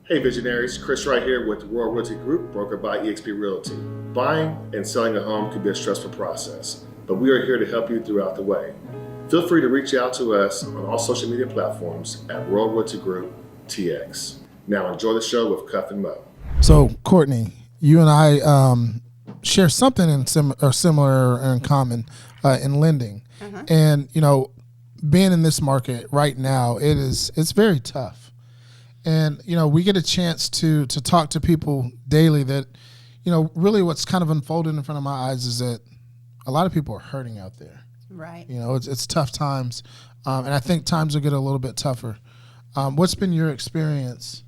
Hey visionaries, Chris right here with Royal Realty Group, brokered by eXp Realty. Buying and selling a home can be a stressful process, but we are here to help you throughout the way. Feel free to reach out to us on all social media platforms at Royal Realty Group TX. Now enjoy the show with Cuff and Mo. So Courtney, you and I share something similar in common in lending, and being in this market right now, it's very tough. And, we get a chance to talk to people daily that, really what's kind of unfolded in front of my eyes is that a lot of people are hurting out there. Right. It's tough times. And I think times will get a little bit tougher. What's been your experience,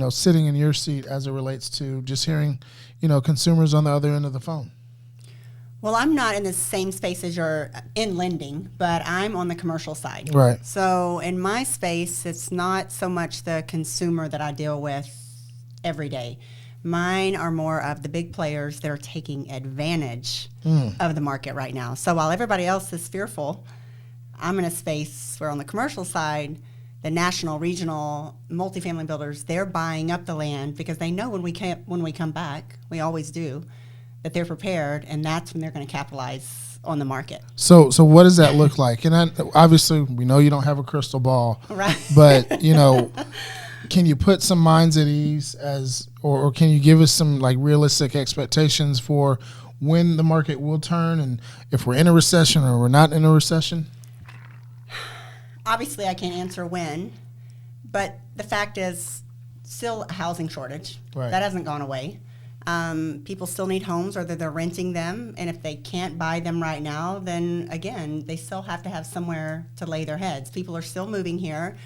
sitting in your seat as it relates to just hearing, consumers on the other end of the phone? Well, I'm not in the same space as you're in lending, but I'm on the commercial side. Right. So in my space, it's not so much the consumer that I deal with every day. Mine are more of the big players that are taking advantage of the market right now. So while everybody else is fearful, I'm in a space where on the commercial side, the national, regional, multifamily builders, they're buying up the land because they know when we come back, we always do, that they're prepared, and that's when they're going to capitalize on the market. So what does that look like? And obviously, we know you don't have a crystal ball, right? But can you put some minds at ease or can you give us some like realistic expectations for when the market will turn and if we're in a recession or we're not in a recession? Obviously, I can't answer when, but the fact is, still a housing shortage. Right. That hasn't gone away. People still need homes, whether they're renting them, and if they can't buy them right now, then again, they still have to have somewhere to lay their heads. People are still moving here,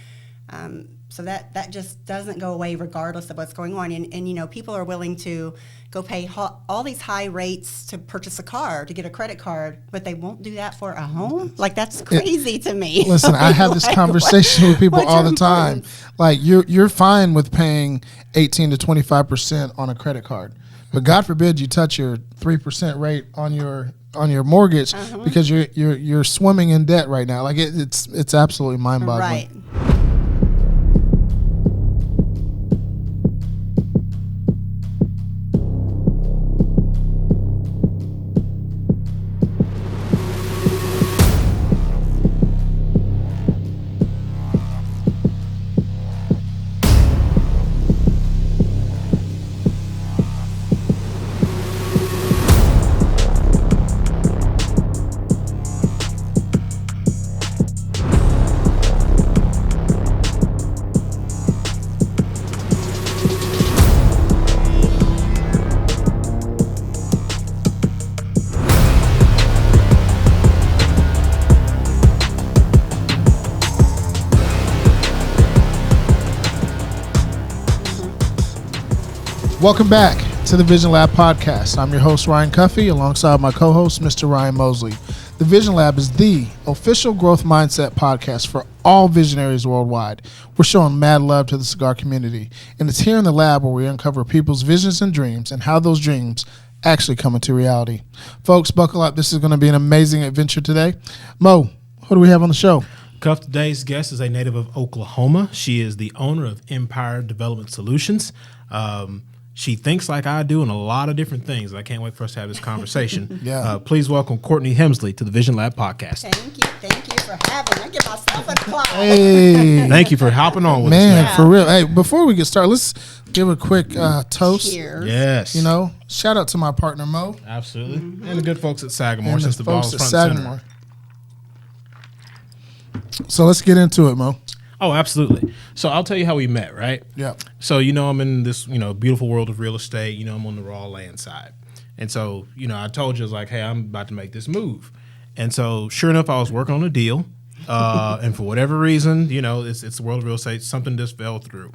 so that just doesn't go away regardless of what's going on. And people are willing to go pay all these high rates to purchase a car, to get a credit card, but they won't do that for a home? Like, that's crazy to me. Listen, I have this conversation with people all the time. Like, you're fine with paying 18 to 25% on a credit card. But God forbid you touch your 3% rate on your mortgage because you're swimming in debt right now. Like it's absolutely mind-boggling. Right. Welcome back to the Vision Lab podcast. I'm your host, Ryan Cuffey, alongside my co-host, Mr. Ryan Mosley. The Vision Lab is the official growth mindset podcast for all visionaries worldwide. We're showing mad love to the cigar community, and it's here in the lab where we uncover people's visions and dreams and how those dreams actually come into reality. Folks, buckle up. This is going to be an amazing adventure today. Mo, who do we have on the show? Cuff, today's guest is a native of Oklahoma. She is the owner of Empire Development Solutions. She thinks like I do in a lot of different things. I can't wait for us to have this conversation. Yeah. Please welcome Courtney Hemsley to the Vision Lab podcast. Thank you for having me. I give myself a clap. Hey. Thank you for hopping on with us. Man, for real. Hey, before we get started, let's give a quick toast. Cheers. Yes. Shout out to my partner, Mo. Absolutely. And the good folks at Sagamore, And since the ball's folks front at and center. Sagamore. So let's get into it, Mo. Oh, absolutely. So I'll tell you how we met, right? Yeah. So, I'm in this, beautiful world of real estate. I'm on the raw land side. And so, I told you, I was like, hey, I'm about to make this move. And so, sure enough, I was working on a deal. And for whatever reason, it's the world of real estate. Something just fell through.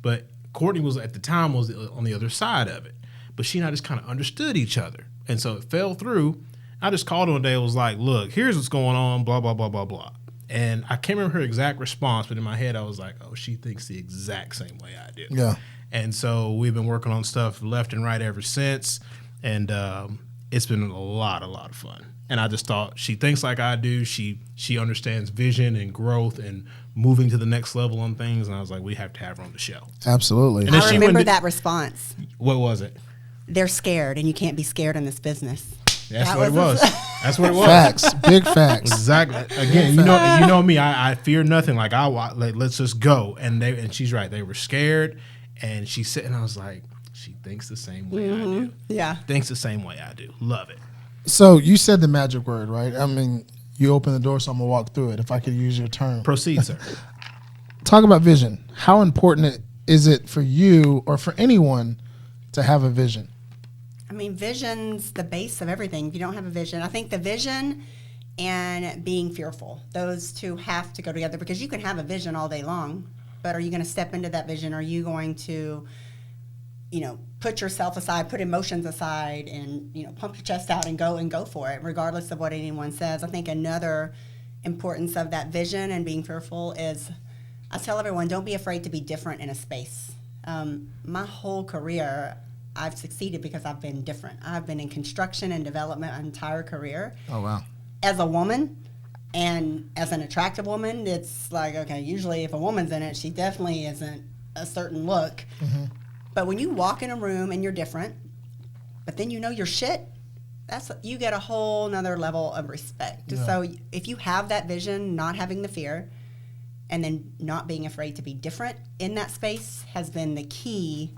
But Courtney was, at the time, was on the other side of it. But she and I just kind of understood each other. And so it fell through. I just called her one day and was like, look, here's what's going on, blah, blah, blah, blah, blah. And I can't remember her exact response, but in my head, I was like, oh, she thinks the exact same way I do. Yeah. And so we've been working on stuff left and right ever since. And it's been a lot of fun. And I just thought she thinks like I do. She understands vision and growth and moving to the next level on things. And I was like, we have to have her on the show. Absolutely. And then I she remember went to- that response. What was it? They're scared, and you can't be scared in this business. That's That what it was- was. That's what it was. Facts. Big facts. Exactly. Again, you know me. I fear nothing. Like let's just go. And she's right. They were scared, and she said, and I was like, she thinks the same way I do. Yeah. Thinks the same way I do. Love it. So you said the magic word, right? I mean, you open the door, so I'm going to walk through it, if I could use your term. Proceed, sir. Talk about vision. How important is it for you or for anyone to have a vision? I mean, vision's the base of everything. If you don't have a vision, I think the vision and being fearful, those two have to go together, because you can have a vision all day long, but are you going to step into that vision? Are you going to, put yourself aside, put emotions aside, and, pump your chest out and go for it, regardless of what anyone says? I think another importance of that vision and being fearful is, I tell everyone, don't be afraid to be different in a space. My whole career, I've succeeded because I've been different. I've been in construction and development my entire career. Oh, wow. As a woman and as an attractive woman, it's like, okay, usually if a woman's in it, she definitely isn't a certain look. Mm-hmm. But when you walk in a room and you're different, but then you know your shit, you get a whole nother level of respect. Yeah. So if you have that vision, not having the fear, and then not being afraid to be different in that space has been the key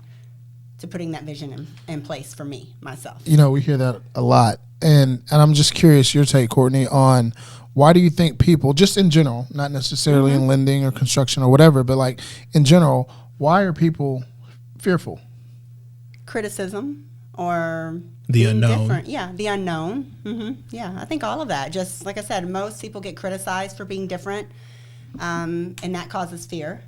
to putting that vision in place for me, myself. We hear that a lot. And I'm just curious, your take, Courtney, on why do you think people, just in general, not necessarily in lending or construction or whatever, but like in general, why are people fearful? Criticism or The being unknown. different. Yeah, the unknown. Yeah, I think all of that. Just like I said, most people get criticized for being different, and that causes fear.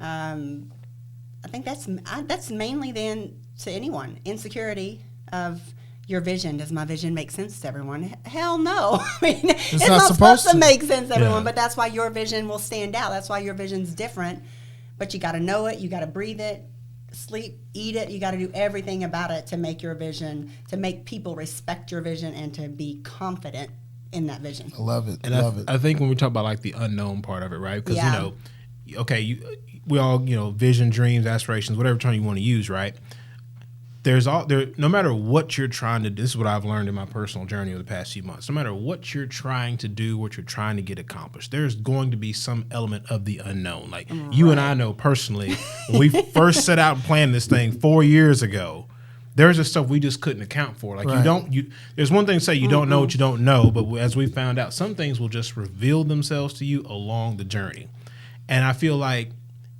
I think that's mainly then to anyone, insecurity of your vision. Does my vision make sense to everyone? Hell no. I mean, it's not supposed to make sense to everyone, but that's why your vision will stand out. That's why your vision's different. But you got to know it. You got to breathe it, sleep, eat it. You got to do everything about it to make your vision, to make people respect your vision and to be confident in that vision. I love it. And Love it. I think when we talk about like the unknown part of it, right? Because Yeah. we all vision, dreams, aspirations, whatever term you want to use, right? No matter what you're trying to do, this is what I've learned in my personal journey over the past few months. No matter what you're trying to do, what you're trying to get accomplished, there's going to be some element of the unknown. Like you and I know personally, when we first set out and planned this thing 4 years ago, there's just stuff we just couldn't account for. Like there's one thing to say you don't know what you don't know, but as we found out, some things will just reveal themselves to you along the journey. And I feel like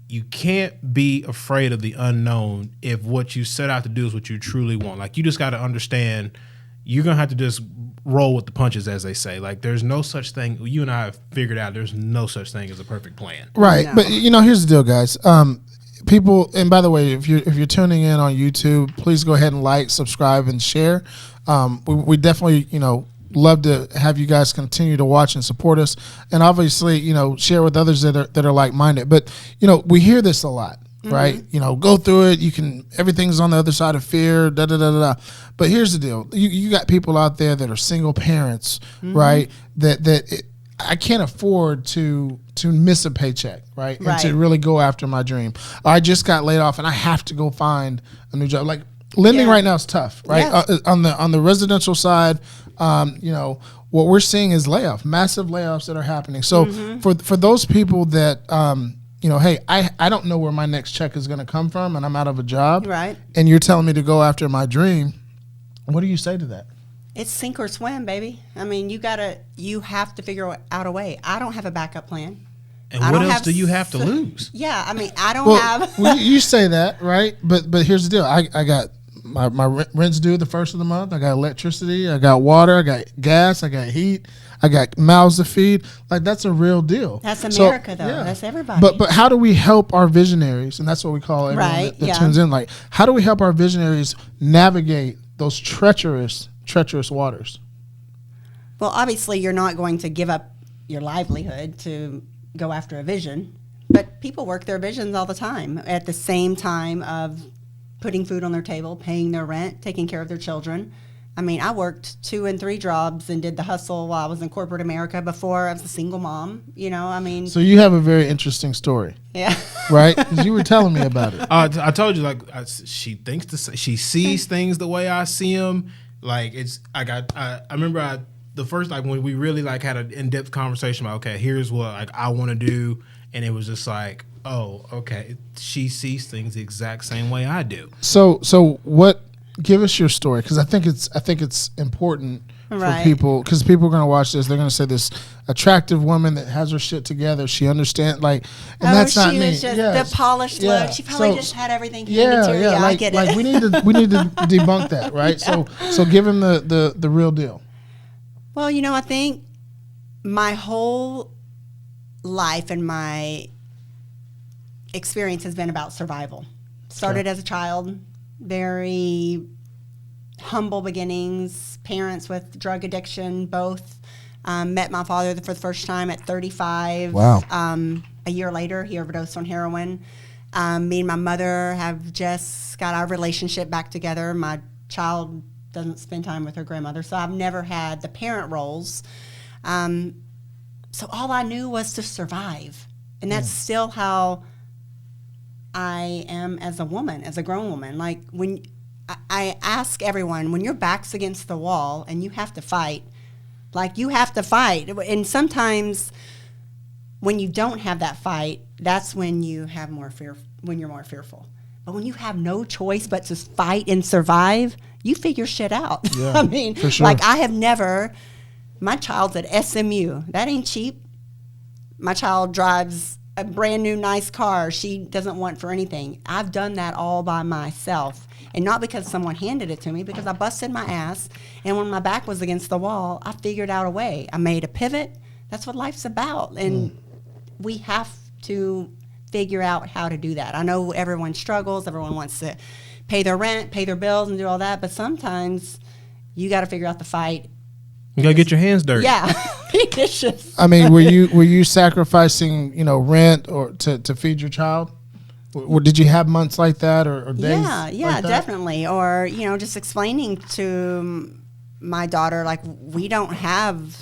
you can't be afraid of the unknown if what you set out to do is what you truly want. Like you just got to understand you're going to have to just roll with the punches, as they say. Like there's no such thing. You and I have figured out there's no such thing as a perfect plan. Right. No. But here's the deal, guys. People, and by the way, if you're tuning in on YouTube, please go ahead and like, subscribe, and share. We definitely, love to have you guys continue to watch and support us, and obviously, share with others that are like-minded. But we hear this a lot, right? Go through it. Everything's on the other side of fear. Da da da da. But here's the deal: you got people out there that are single parents, right? I can't afford to miss a paycheck, right? And to really go after my dream. I just got laid off, and I have to go find a new job. Like lending right now is tough, right? Yes. On the residential side, what we're seeing is massive layoffs that are happening. So for those people that hey, I don't know where my next check is going to come from, and I'm out of a job, Right. and you're telling me to go after my dream. What do you say to that? It's sink or swim, baby. I mean, you have to figure out a way. I don't have a backup plan. And I what don't else have do you have to lose? Yeah, I mean, I don't have. Well, you say that, right? But here's the deal. I got my rent's due the first of the month. I got electricity. I got water. I got gas. I got heat. I got mouths to feed. Like that's a real deal. That's America, though. That's everybody. But how do we help our visionaries? And that's what we call everyone that tunes in. Like, how do we help our visionaries navigate those treacherous waters? Well, obviously, you're not going to give up your livelihood to go after a vision, but people work their visions all the time at the same time of putting food on their table, paying their rent, taking care of their children. I mean, I worked 2 and 3 jobs and did the hustle while I was in corporate America before I was a single mom. You know, I mean. So you have a very interesting story. Yeah. Right? 'Cause you were telling me about it. I told you, like, she thinks she sees things the way I see them. Like, I remember the first, like, when we really, like, had an in-depth conversation about, okay, here's what, like, I want to do. And it was just like, oh, okay, she sees things the exact same way I do. So what? Give us your story, because I think it's important for people, because people are going to watch this. They're going to say this attractive woman that has her shit together. She understands, like, and that's not me. She was just the polished look. She probably just had everything handed to her. Yeah, I get it. Like we need to debunk that, right? Yeah. So give him the real deal. Well, you know, I think my whole life and my experience has been about survival. Started as a child. Very humble beginnings, parents with drug addiction, both. Met my father for the first time at 35. Wow. A year later, he overdosed on heroin. Me and my mother have just got our relationship back together. My child doesn't spend time with her grandmother, so I've never had the parent roles. So all I knew was to survive. And that's still how I am as a woman, as a grown woman. Like, when I ask everyone, when your back's against the wall and you have to fight, like, you have to fight. And sometimes when you don't have that fight, that's when you have more fear, when you're more fearful. But when you have no choice but to fight and survive, you figure shit out. Yeah, I mean, for sure. Like, I have never, my child's at SMU. That ain't cheap. My child drives a brand new nice car she doesn't want for anything. I've done that all by myself. And not because someone handed it to me, because I busted my ass. And when my back was against the wall, I figured out a way. I made a pivot. That's what life's about. And we have to figure out how to do that. I know everyone struggles. Everyone wants to pay their rent, pay their bills, and do all that. But sometimes you got to figure out the fight. You got to get your hands dirty. Yeah. It's just, I mean, were you sacrificing, rent or to feed your child? Or did you have months like that or days? Yeah, like that? definitely. Or, just explaining to my daughter, like, we don't have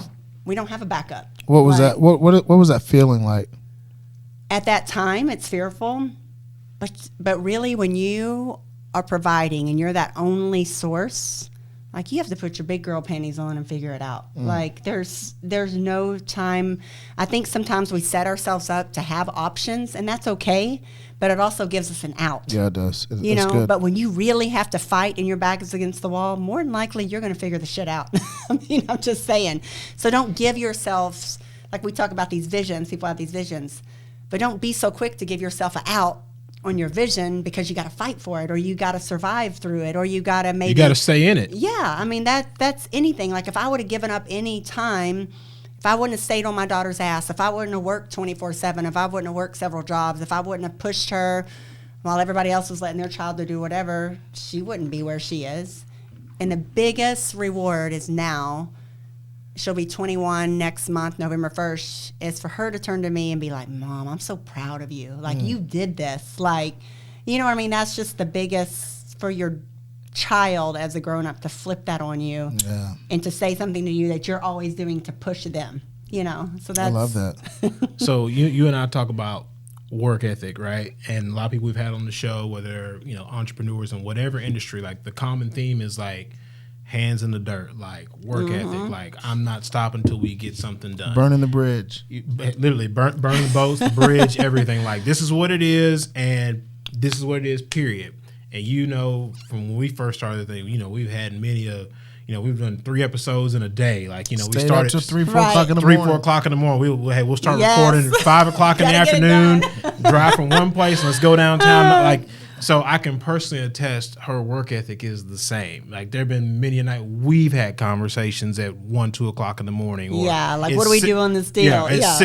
a backup. What was that? What was that feeling like? At that time, it's fearful, but really, when you are providing and you're that only source, like, you have to put your big girl panties on and figure it out. Like, there's no time. I think sometimes we set ourselves up to have options, and that's okay, but it also gives us an out. Yeah, it does. It's good. But when you really have to fight and your back is against the wall, more than likely you're going to figure the shit out. I mean, I'm just saying. So don't give yourselves, like, we talk about these visions, people have these visions, but don't be so quick to give yourself an out on your vision, because you got to fight for it, or you got to survive through it, or you got to maybe... You got to stay in it. Yeah, I mean, that's anything. Like, if I would have given up any time, if I wouldn't have stayed on my daughter's ass, if I wouldn't have worked 24/7, if I wouldn't have worked several jobs, if I wouldn't have pushed her while everybody else was letting their child to do whatever, she wouldn't be where she is. And the biggest reward is now, she'll be 21 next month, November 1st, is for her to turn to me and be like, Mom, I'm so proud of you. Like, you did this. Like, you know what I mean? That's just the biggest for your child as a grown-up, to flip that on you and to say something to you that you're always doing to push them, So that's... I love that. So you and I talk about work ethic, right? And a lot of people we've had on the show, whether, entrepreneurs in whatever industry, like, the common theme is, like, hands in the dirt, like, work ethic, like, I'm not stopping until we get something done. Burning the bridge. Literally, burn the boats, the bridge, everything. Like, this is what it is, and this is what it is, period. And from when we first started the thing, we've had many we've done 3 episodes in a day. Like, we started to 3, 4 o'clock in the 3, morning. 4 o'clock in the morning. We'll start recording at 5 o'clock in the afternoon, drive from one place, and let's go downtown. Like, so I can personally attest her work ethic is the same. Like, there have been many a night we've had conversations at 1, 2 o'clock in the morning. Or like, what do we do on this deal? Yeah, it's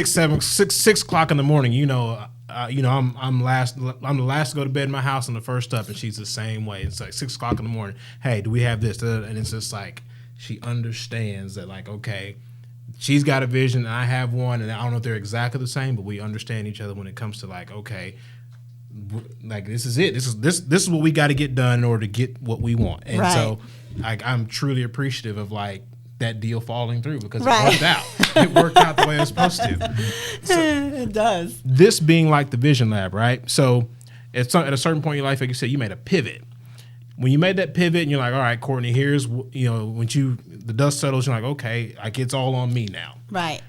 6 o'clock in the morning. I'm the last to go to bed in my house and the first up, and she's the same way. It's like 6 o'clock in the morning. Hey, do we have this? And it's just like, she understands that, like, okay, she's got a vision and I have one, and I don't know if they're exactly the same, but we understand each other when it comes to, like, okay, like, this is it. This is what we got to get done in order to get what we want. And so I'm truly appreciative of like that deal falling through because Right. it worked out. It worked out the way it was supposed to. It does. This being like the Vision Lab, right? So at a certain point in your life, like you said, you made a pivot. When you made that pivot and you're like, all right, Courtney, here's, when the dust settles, you're like, okay, like it's all on me now. Right.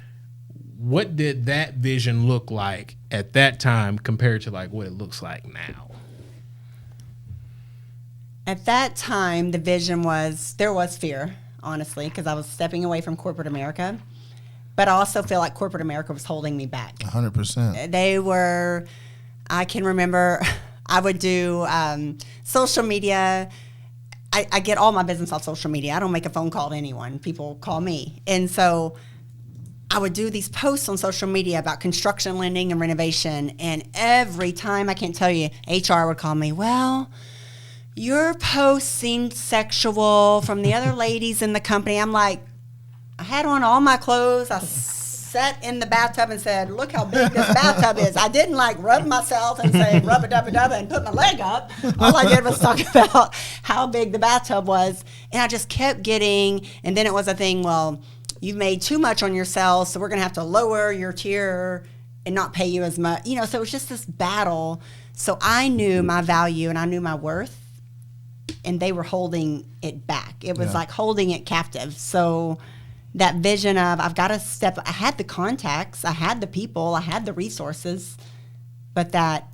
What did that vision look like at that time compared to like what it looks like now? At that time, the vision was, there was fear, honestly, because I was stepping away from corporate America. But I also feel like corporate America was holding me back. 100%. They were, I can remember, I would do social media. I get all my business off social media. I don't make a phone call to anyone. People call me. And so I would do these posts on social media about construction lending and renovation. And every time, I can't tell you, HR would call me, well, your post seemed sexual from the other ladies in the company. I'm like, I had on all my clothes. I sat in the bathtub and said, look how big this bathtub is. I didn't like rub myself and say rubba-dubba-dubba and put my leg up. All I did was talk about how big the bathtub was. And I just kept getting, and then it was a thing, well, you've made too much on yourself, so we're going to have to lower your tier and not pay you as much. So it was just this battle. So I knew my value and I knew my worth, and they were holding it back. It was like holding it captive. So that vision of I've got to step, I had the contacts, I had the people, I had the resources, but that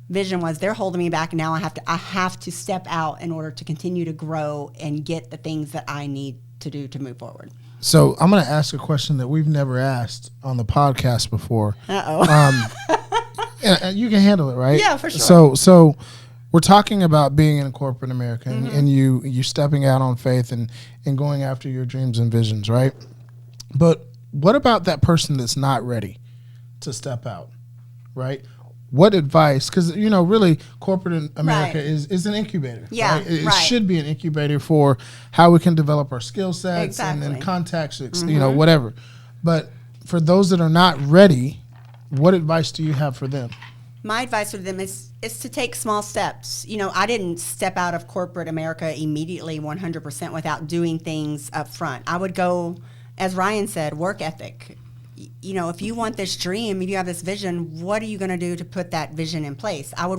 vision was they're holding me back. Now I have to step out in order to continue to grow and get the things that I need to do to move forward. So I'm going to ask a question that we've never asked on the podcast before. And you can handle it, right? Yeah, for sure. So we're talking about being in corporate America and you stepping out on faith and going after your dreams and visions, right? But what about that person that's not ready to step out, right? What advice, because, really corporate America Right. is an incubator. Yeah, right? It right. should be an incubator for how we can develop our skill sets and Exactly. contacts, whatever. But for those that are not ready, what advice do you have for them? My advice for them is to take small steps. I didn't step out of corporate America immediately 100% without doing things up front. I would go, as Ryan said, work ethic. If you want this dream, if you have this vision, what are you going to do to put that vision in place? I would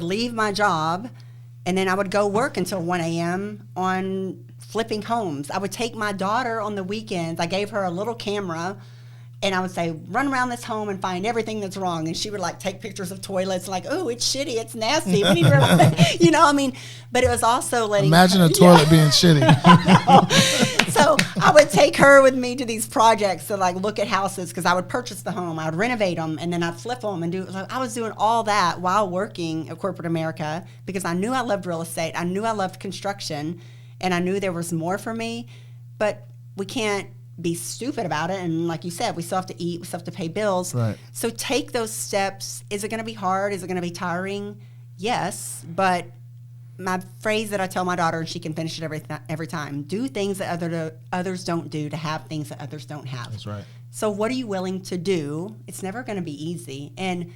leave my job, and then I would go work until 1 a.m. on flipping homes. I would take my daughter on the weekends. I gave her a little camera, and I would say, run around this home and find everything that's wrong. And she would take pictures of toilets, oh, it's shitty, it's nasty. We need to, but it was also letting Imagine her, a toilet being shitty. So I would take her with me to these projects to look at houses, because I would purchase the home, I would renovate them, and then I'd flip them and I was doing all that while working at corporate America, because I knew I loved real estate. I knew I loved construction, and I knew there was more for me, but we can't be stupid about it. And like you said, we still have to eat, we still have to pay bills. Right. So take those steps. Is it going to be hard? Is it going to be tiring? Yes, but my phrase that I tell my daughter, and she can finish it every time: do things that others don't do to have things that others don't have. That's right. So what are you willing to do? It's never going to be easy. And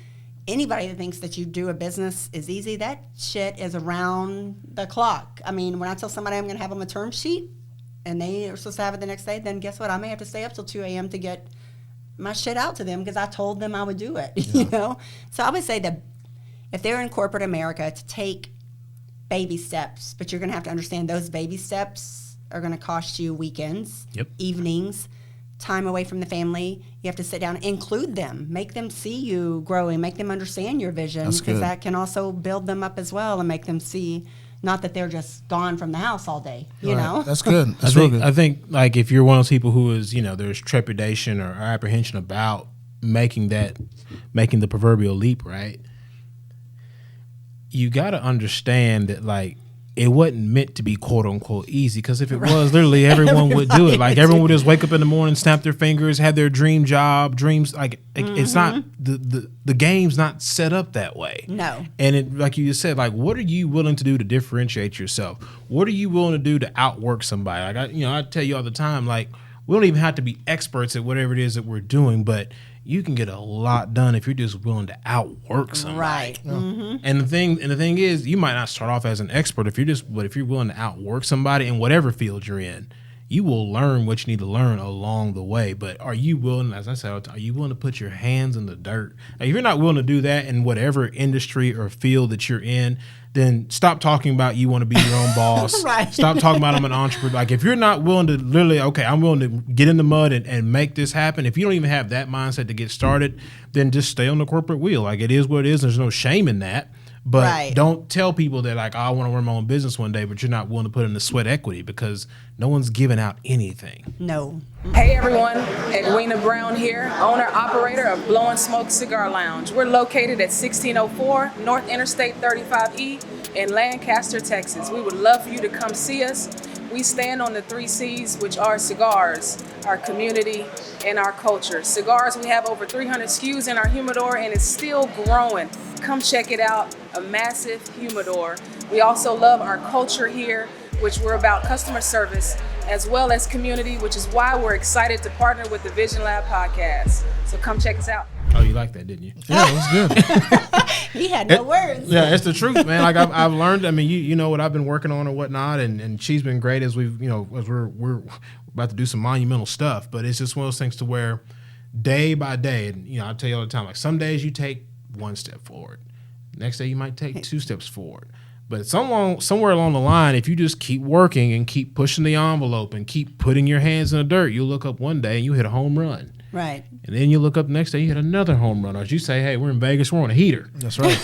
anybody that thinks that you do a business is easy, that shit is around the clock. I mean, when I tell somebody I'm going to have them a term sheet and they are supposed to have it the next day, then guess what? I may have to stay up till 2 a.m. to get my shit out to them because I told them I would do it, So I would say that if they're in corporate America, to take baby steps, but you're going to have to understand those baby steps are going to cost you weekends, evenings, time away from the family. You have to sit down, include them, make them see you growing, make them understand your vision, because that can also build them up as well and make them see not that they're just gone from the house all day, you know? That's good. That's I think if you're one of those people who is, there's trepidation or apprehension about making the proverbial leap, right? You got to understand that it wasn't meant to be quote unquote easy, because if it was, literally everyone would do it. Everyone would just wake up in the morning, snap their fingers, have their dream job, dreams. It's not the game's not set up that way. No. And it, like you just said, what are you willing to do to differentiate yourself? What are you willing to do to outwork somebody? I tell you all the time, we don't even have to be experts at whatever it is that we're doing, but you can get a lot done if you're just willing to outwork somebody. Right. And the thing is, you might not start off as an expert but if you're willing to outwork somebody in whatever field you're in, you will learn what you need to learn along the way. But are you willing, as I said, are you willing to put your hands in the dirt? Now, if you're not willing to do that in whatever industry or field that you're in, then stop talking about you want to be your own boss. Right. Stop talking about I'm an entrepreneur. Like, if you're not willing to literally, okay, I'm willing to get in the mud and make this happen. If you don't even have that mindset to get started, then just stay on the corporate wheel. Like, it is what it is. There's no shame in that. But Right. don't tell people that, like, oh, I want to run my own business one day, but you're not willing to put in the sweat equity, because no one's giving out anything. No. Hey everyone, Edwina Brown here, owner operator of Blowin' Smoke Cigar Lounge. We're located at 1604 North Interstate 35E in Lancaster, Texas. We would love for you to come see us. We stand on the 3 C's, which are cigars, our community, and our culture. Cigars, we have over 300 SKUs in our humidor, and it's still growing. Come check it out, a massive humidor. We also love our culture here, which we're about customer service, as well as community, which is why we're excited to partner with the Vision Lab podcast. So come check us out. Oh, you liked that, didn't you? Yeah, it was good. He had no words. Yeah, it's the truth, man. Like, I've learned. I mean, you know what I've been working on or whatnot, and she's been great as we've, as we're about to do some monumental stuff. But it's just one of those things to where day by day, and I tell you all the time, like, some days you take 1 step forward, next day you might take 2 steps forward. But somewhere along the line, if you just keep working and keep pushing the envelope and keep putting your hands in the dirt, you'll look up one day and you hit a home run. Right. And then you look up the next day, you hit another home run. Or as you say, hey, we're in Vegas, we're on a heater. That's right.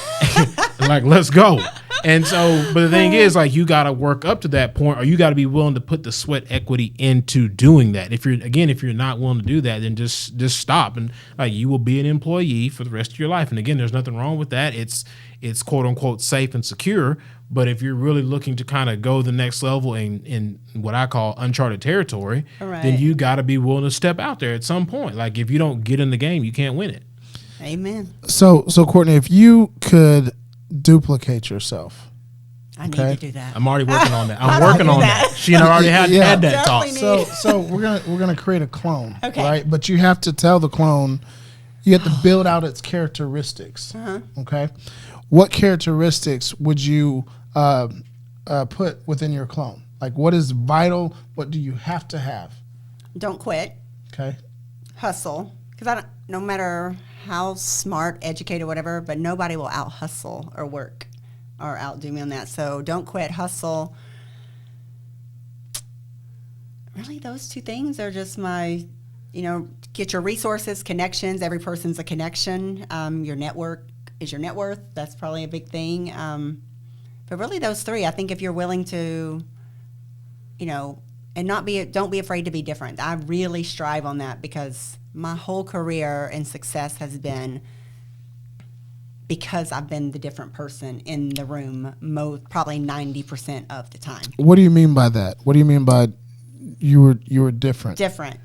Like, let's go. And so, but the thing is, like, you got to work up to that point, or you got to be willing to put the sweat equity into doing that. If you're not willing to do that, then just stop. And like, you will be an employee for the rest of your life. And again, there's nothing wrong with that. It's quote unquote safe and secure. But if you're really looking to kind of go the next level in what I call uncharted territory, Right. then you got to be willing to step out there at some point. Like, if you don't get in the game, you can't win it. Amen. So Courtney, if you could duplicate yourself, I need Okay. to do that. I'm already working on that. How I'm do I working do on that? that. She and I already had Yeah. that talk. Definitely so we're gonna create a clone, Okay. right? But you have to tell the clone, you have to build out its characteristics. Okay, what characteristics would you put within your clone? Like, what is vital? What do you have to have? Don't quit. Okay, Hustle. Because no matter how smart, educated, whatever, but nobody will out hustle or work or outdo me on that. So don't quit, hustle. Really, those two things are just my, get your resources, connections. Every person's a connection. Your network is your net worth. That's probably a big thing. But really, those three, I think if you're willing to, and don't be afraid to be different. I really strive on that because my whole career and success has been because I've been the different person in the room probably 90% of the time. what do you mean by that? What do you mean by you were different? Different.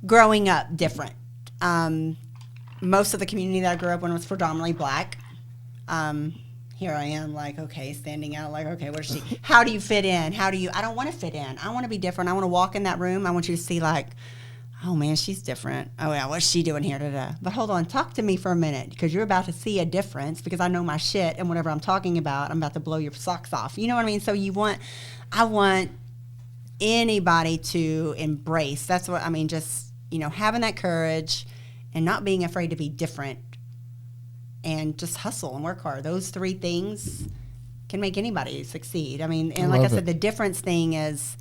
Growing up, different. Most of the community that I grew up in was predominantly black. Here I am, like, okay, standing out, like, okay, what is she? How do you fit in? I don't want to fit in. I want to be different. I want to walk in that room. I want you to see, like, oh, man, she's different. Oh, yeah, what's she doing here today? But hold on, talk to me for a minute because you're about to see a difference because I know my shit, and whatever I'm talking about, I'm about to blow your socks off. You know what I mean? So I want anybody to embrace. That's what I mean, just, having that courage and not being afraid to be different and just hustle and work hard. Those three things can make anybody succeed. I mean, and like I said, the difference thing is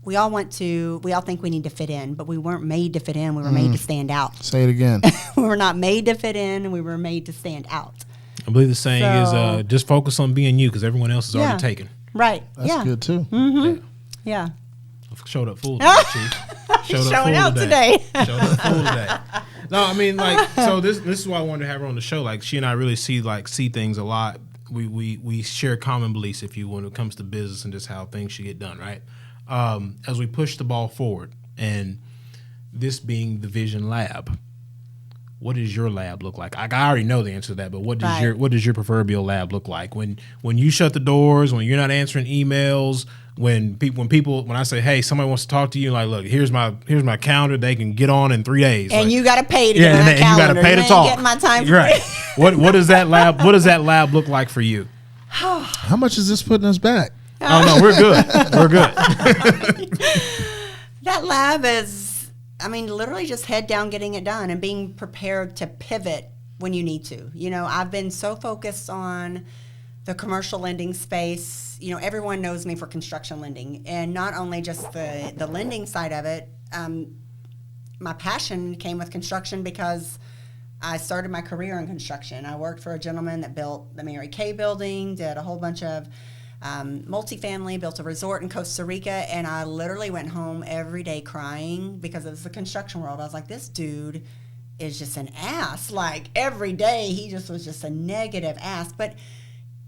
we all think we need to fit in, but we weren't made to fit in. We were made to stand out. Say it again. We were not made to fit in. We were made to stand out. I believe the saying So- is just focus on being you because everyone else is Yeah. already taken. Right. That's yeah. good too. Yeah. Showed up full today, Chief. Showed Showing out today. Showed up full today. No, I mean, like, so this is why I wanted to have her on the show. Like, she and I really see things a lot. We share common beliefs, if you will, when it comes to business and just how things should get done, right? As we push the ball forward, and this being the Vision Lab, what does your lab look like? I already know the answer to that, but what does your proverbial lab look like when you shut the doors, when you're not answering emails, when I say, hey, somebody wants to talk to you, like, look, here's my calendar. They can get on in 3 days. And like, you got to pay to get on that and you calendar. got to pay to ain't talk. getting my time for right. free. What does that lab look like for you? How much is this putting us back? Oh no, we're good. We're good. That lab is, I mean, literally just head down getting it done and being prepared to pivot when you need to. You know, I've been so focused on the commercial lending space. You know, everyone knows me for construction lending, and not only just the lending side of it. My passion came with construction because I started my career in construction. I worked for a gentleman that built the Mary Kay building, did a whole bunch of multifamily, built a resort in Costa Rica, and I literally went home every day crying because it was the construction world. I was like, this dude is just an ass. Like, every day he just was just a negative ass. But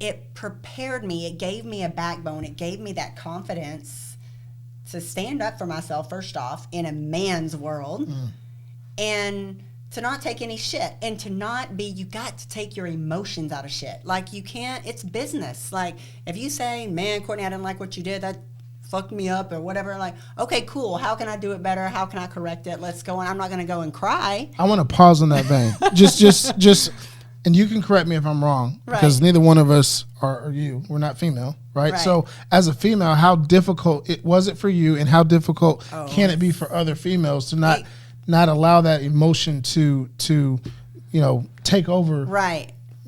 it prepared me. It gave me a backbone. It gave me that confidence to stand up for myself, first off, in a man's world, and to not take any shit, and to not be, you got to take your emotions out of shit. Like, you can't, it's business. Like, if you say, man, Courtney, I didn't like what you did, that fucked me up or whatever, like, okay, cool. How can I do it better? How can I correct it? Let's go on. I'm not going to go and cry. I want to pause on that vein. just, and you can correct me if I'm wrong, because neither one of us are you. We're not female, right? So as a female, how difficult was it for you, and how difficult can it be for other females to not allow that emotion to take over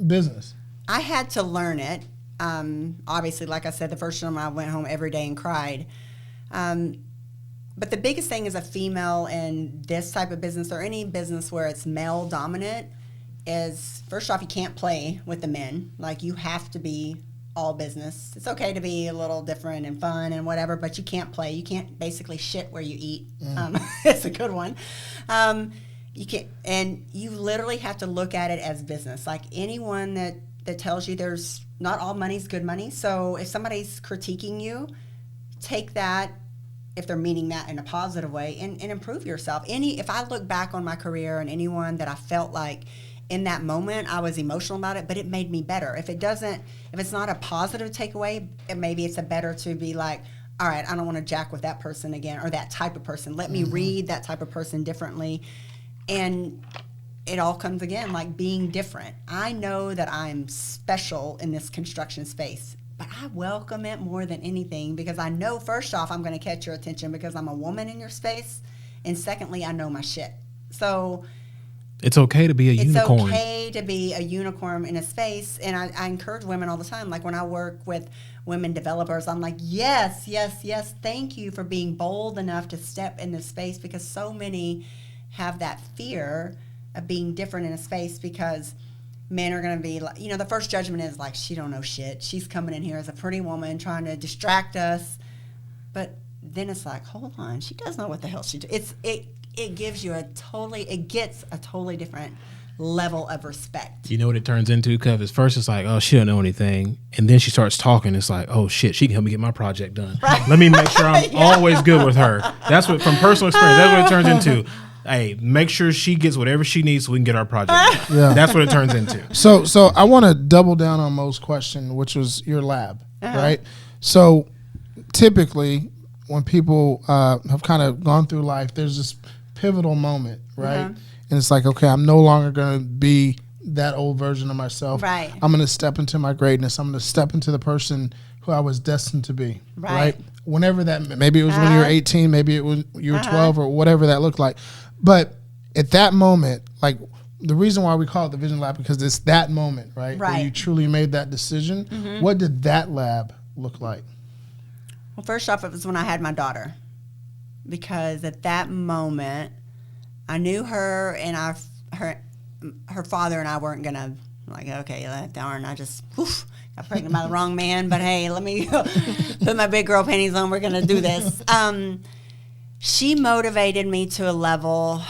business? I had to learn it. Obviously, like I said, the first time I went home every day and cried. But the biggest thing as a female in this type of business, or any business where it's male dominant, is, first off, you can't play with the men. Like, you have to be all business. It's okay to be a little different and fun and whatever, but you can't play. You can't basically shit where you eat. It's a good one. You can't, and you literally have to look at it as business. Like, anyone that tells you there's not all money's good money. So if somebody's critiquing you, take that, if they're meaning that in a positive way, and improve yourself. If I look back on my career and anyone that I felt like in that moment I was emotional about it, but it made me better. If it's not a positive takeaway, maybe it's a better to be like, all right, I don't want to jack with that person again, or that type of person. Let me read that type of person differently. And it all comes again, like being different. I know that I'm special in this construction space, but I welcome it more than anything, because I know, first off, I'm going to catch your attention because I'm a woman in your space. And secondly, I know my shit. So it's okay to be a unicorn. It's okay to be a unicorn in a space. And I encourage women all the time. Like, when I work with women developers, I'm like, yes, yes, yes, thank you for being bold enough to step in this space, because so many have that fear of being different in a space, because men are going to be like, the first judgment is like, she don't know shit. She's coming in here as a pretty woman trying to distract us. But then it's like, hold on, she does know what the hell she does. It gives you it gets a totally different level of respect. You know what it turns into? Because at first it's like, oh, she don't know anything. And then she starts talking. It's like, oh, shit, she can help me get my project done. Right. Let me make sure I'm always good with her. That's what, from personal experience, that's what it turns into. Hey, make sure she gets whatever she needs so we can get our project done. Yeah. That's what it turns into. So I want to double down on Mo's question, which was your lab, right? So typically when people have kind of gone through life, there's this pivotal moment, right? And it's like, okay, I'm no longer going to be that old version of myself. Right. I'm going to step into my greatness. I'm going to step into the person who I was destined to be, right? Whenever that, maybe it was when you were 18, maybe it was you were 12, or whatever that looked like. But at that moment, like, the reason why we call it the Vision Lab, because it's that moment, right? Where you truly made that decision. What did that lab look like? Well, first off, it was when I had my daughter, because at that moment, I knew her, and her father and I weren't gonna, like, okay, darn, I just got pregnant by the wrong man, but hey, let me put my big girl panties on. We're gonna do this. She motivated me to a level.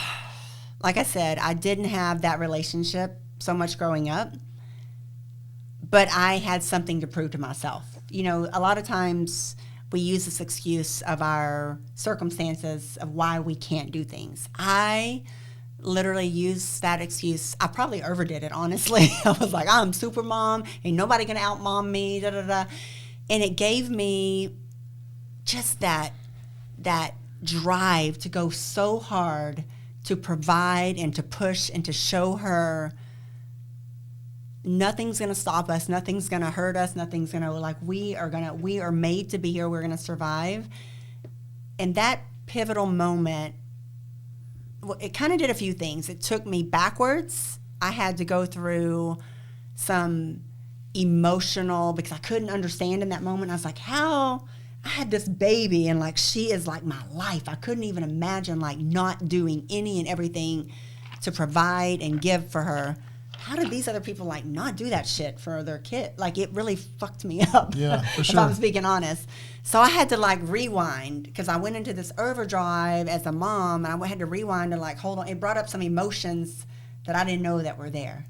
Like I said, I didn't have that relationship so much growing up, but I had something to prove to myself. A lot of times we use this excuse of our circumstances of why we can't do things. I literally used that excuse. I probably overdid it, honestly. I was like, I'm super mom. Ain't nobody going to out mom me, da, da, da. And it gave me just that drive to go so hard to provide and to push and to show her nothing's going to stop us, nothing's going to hurt us, nothing's going to, like, we are made to be here, we're going to survive. And that pivotal moment, well, it kind of did a few things. It took me backwards. I had to go through some emotional, because I couldn't understand in that moment. I was like, how? I had this baby, and like, she is like my life. I couldn't even imagine like not doing any and everything to provide and give for her. How did these other people like not do that shit for their kid? Like, it really fucked me up. Yeah, for sure. If I'm speaking honest. So I had to like rewind, because I went into this overdrive as a mom, and I had to rewind and like hold on. It brought up some emotions that I didn't know that were there.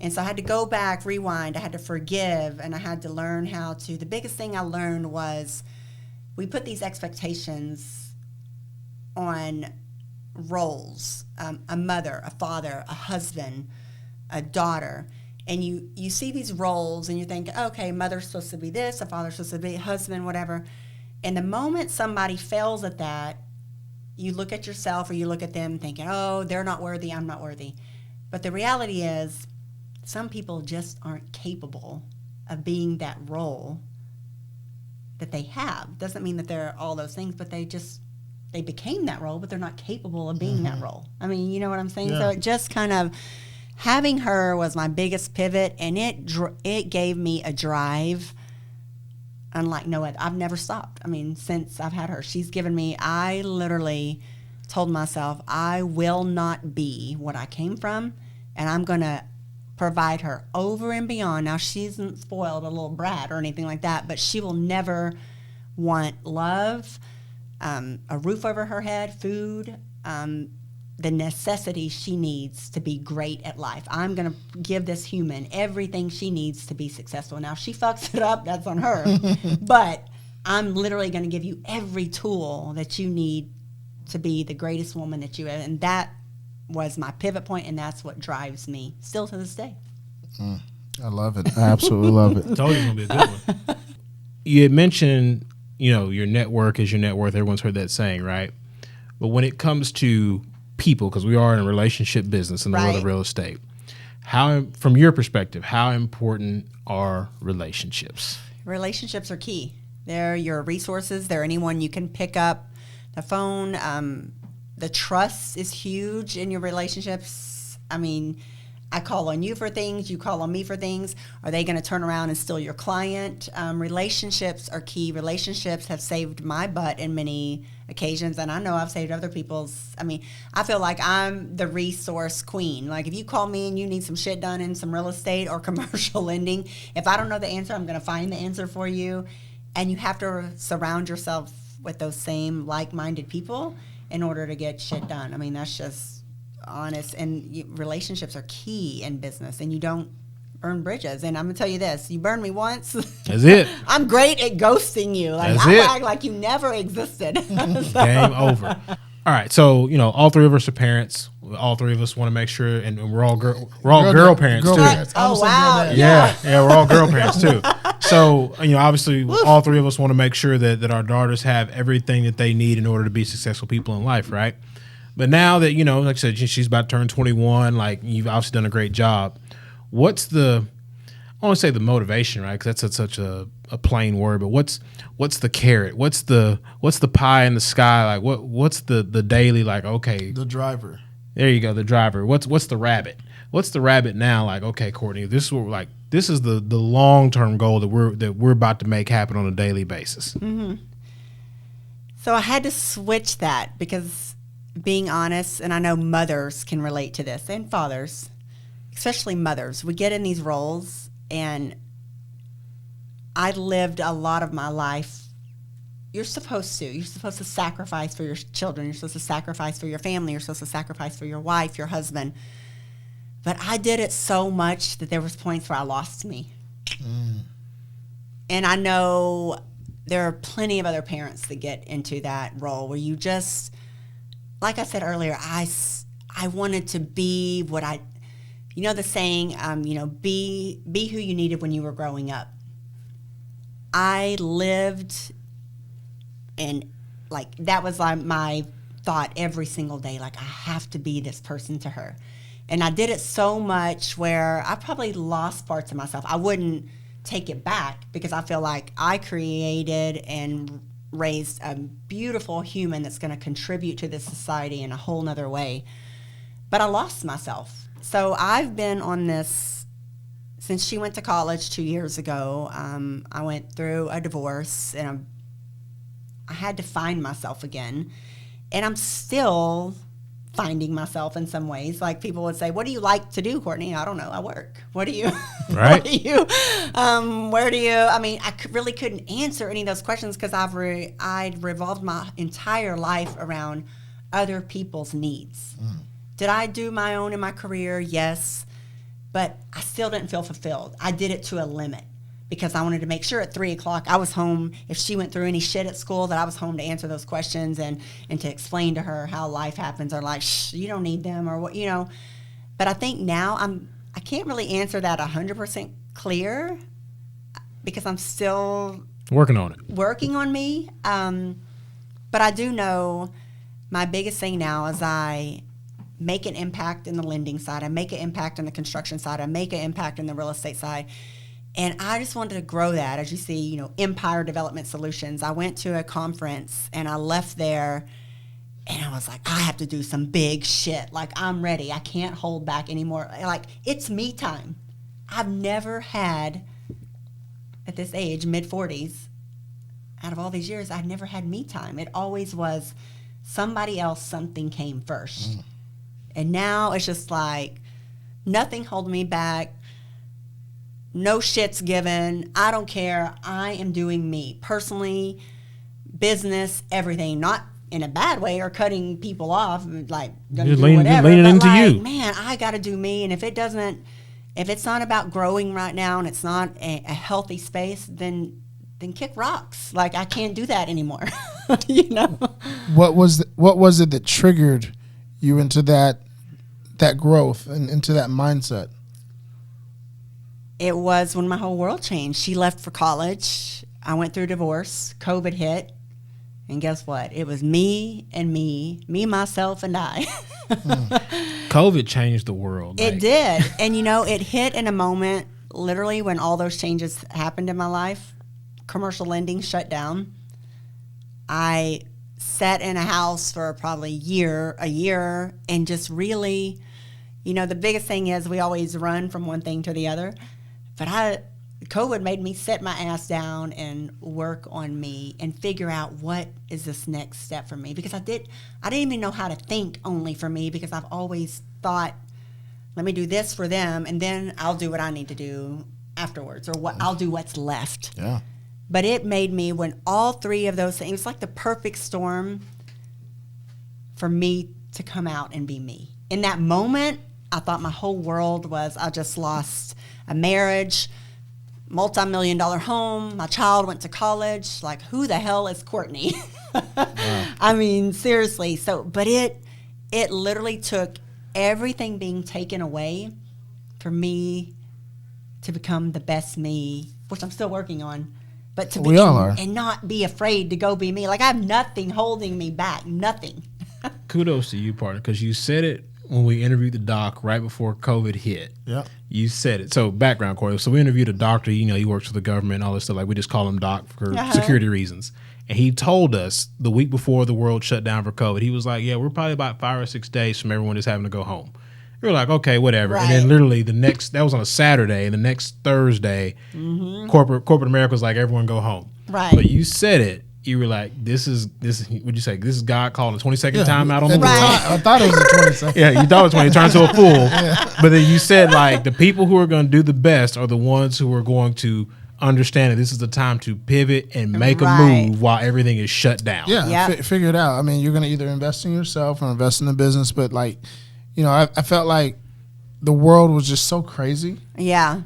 And so I had to go back, rewind. I had to forgive, and I had to learn how to. The biggest thing I learned was we put these expectations on roles, a mother, a father, a husband, a daughter. And you see these roles, and you think, okay, mother's supposed to be this, a father's supposed to be a husband, whatever. And the moment somebody fails at that, you look at yourself or you look at them thinking, oh, they're not worthy, I'm not worthy. But the reality is, some people just aren't capable of being that role that they have. Doesn't mean that they're all those things, but they became that role, but they're not capable of being that role. I mean, you know what I'm saying? Yeah. So it just kind of, having her was my biggest pivot, and it gave me a drive unlike no other. I've never stopped. I mean, since I've had her, she's given me, I literally told myself, I will not be what I came from, and I'm going to provide her over and beyond. Now, she isn't spoiled, a little brat or anything like that, but she will never want love, a roof over her head, food, the necessity she needs to be great at life. I'm going to give this human everything she needs to be successful. Now, if she fucks it up, that's on her. But I'm literally going to give you every tool that you need to be the greatest woman that you have. And that was my pivot point, and that's what drives me still to this day. I love it. I absolutely love it. Told you it's gonna be a good one. You had mentioned, your network is your net worth. Everyone's heard that saying, right? But when it comes to people, because we are in a relationship business in the world of real estate, from your perspective, how important are relationships? Relationships are key. They're your resources. They're anyone you can pick up the phone. The trust is huge in your relationships. I mean, I call on you for things, you call on me for things. Are they going to turn around and steal your client? Relationships are key. Relationships have saved my butt in many occasions, and I know I've saved other people's. I mean, I feel like I'm the resource queen. Like, if you call me and you need some shit done in some real estate or commercial lending, if I don't know the answer, I'm going to find the answer for you. And you have to surround yourself with those same like-minded people in order to get shit done. I mean, that's just honest. And relationships are key in business, and you don't burn bridges. And I'm gonna tell you this: you burn me once, that's it. I'm great at ghosting you. Like, that's I it. act like you never existed. So. Game over. All right, so all three of us are parents. All three of us want to make sure, and we're all girl parents too. Parents. I Oh, almost said wow. girl dad. Yeah, we're all girl parents too. So, obviously, all three of us want to make sure that our daughters have everything that they need in order to be successful people in life, right? But now that, like I said, she's about to turn 21, like, you've obviously done a great job. What's I want to say the motivation, right? Because that's such a plain word, but what's the carrot? What's the pie in the sky? Like, what's the daily, like, okay. The driver. There you go, the driver. What's the rabbit? What's the rabbit now? Like, okay, Courtney, this is what this is the long-term goal that we're about to make happen on a daily basis. Mm-hmm. So I had to switch that, because being honest, and I know mothers can relate to this, and fathers, especially mothers, we get in these roles, and I lived a lot of my life. You're supposed to sacrifice for your children. You're supposed to sacrifice for your family. You're supposed to sacrifice for your wife, your husband. But I did it so much that there was points where I lost me. And I know there are plenty of other parents that get into that role where you just, like I said earlier, I wanted to be what the saying, be who you needed when you were growing up. I lived And like, that was like my thought every single day. Like, I have to be this person to her. And I did it so much where I probably lost parts of myself. I wouldn't take it back because I feel like I created and raised a beautiful human that's going to contribute to this society in a whole nother way. But I lost myself. So I've been on this since she went to college 2 years ago. I went through a divorce, and I had to find myself again. And I'm still finding myself in some ways. Like, people would say, what do you like to do, Courtney? I don't know. I work. What do you, right. what do you, where do you, I mean, I really couldn't answer any of those questions because I'd revolved my entire life around other people's needs. Did I do my own in my career? Yes. But I still didn't feel fulfilled. I did it to a limit because I wanted to make sure at 3 o'clock I was home. If she went through any shit at school, that I was home to answer those questions and to explain to her how life happens, or like, shh, you don't need them, or what, you know. But I think now I can't really answer that 100% clear because I'm still working on it. Working on me. But I do know my biggest thing now is I make an impact in the lending side. I make an impact in the construction side. I make an impact in the real estate side. And I just wanted to grow that. As you see, you know, Empire Development Solutions. I went to a conference and I left there and I was like, I have to do some big shit. Like, I'm ready. I can't hold back anymore. Like, it's me time. I've never had, at this age, mid-40s, out of all these years, I've never had me time. It always was somebody else, something came first. And now it's just like, nothing holding me back. No shit's given. I don't care. I am doing me. Personally, business, everything. Not in a bad way or cutting people off, like, gonna do whatever. Leaning but into like, you. Man, I got to do me. And if it's not about growing right now and it's not a healthy space, then kick rocks. Like, I can't do that anymore. You know? What was it that triggered you into that growth and into that mindset? It was when my whole world changed. She left for college. I went through divorce. COVID hit. And guess what? It was me, myself, and I. COVID changed the world. It did. And, you know, it hit in a moment, literally, when all those changes happened in my life. Commercial lending shut down. I sat in a house for probably a year, and just really, you know, the biggest thing is we always run from one thing to the other. But COVID made me sit my ass down and work on me and figure out what is this next step for me. Because I didn't even know how to think only for me, because I've always thought, let me do this for them and then I'll do what I need to do afterwards, or I'll do what's left. Yeah. But it made me, when all three of those things, it was like the perfect storm for me to come out and be me. In that moment, I thought my whole world was, I just lost a marriage, multi-million-dollar home, my child went to college. Like, who the hell is Courtney? Wow. I mean, seriously. So, but it literally took everything being taken away for me to become the best me, which I'm still working on. But to be, and not be afraid to go be me. Like, I have nothing holding me back, nothing. Kudos to you, partner, because you said it when we interviewed the doc right before COVID hit. Yeah. You said it. So, background, Corey. So, we interviewed a doctor, you know, he works for the government and all this stuff. Like, we just call him doc for security reasons. And he told us the week before the world shut down for COVID, he was like, yeah, we're probably about 5 or 6 days from everyone just having to go home. We were like, okay, whatever. Right. And then literally that was on a Saturday, and the next Thursday, corporate America was like, everyone go home. Right. But you said it. You were like, this is, what'd you say? This is God calling a 20-second time out on the world. I thought it was a 20-second. Yeah, you thought it was 20. It turned to a fool. Yeah. But then you said, like, the people who are going to do the best are the ones who are going to understand that this is the time to pivot and make a move while everything is shut down. Yeah, figure it out. I mean, you're going to either invest in yourself or invest in the business. But, like, you know, I felt like the world was just so crazy. Yeah.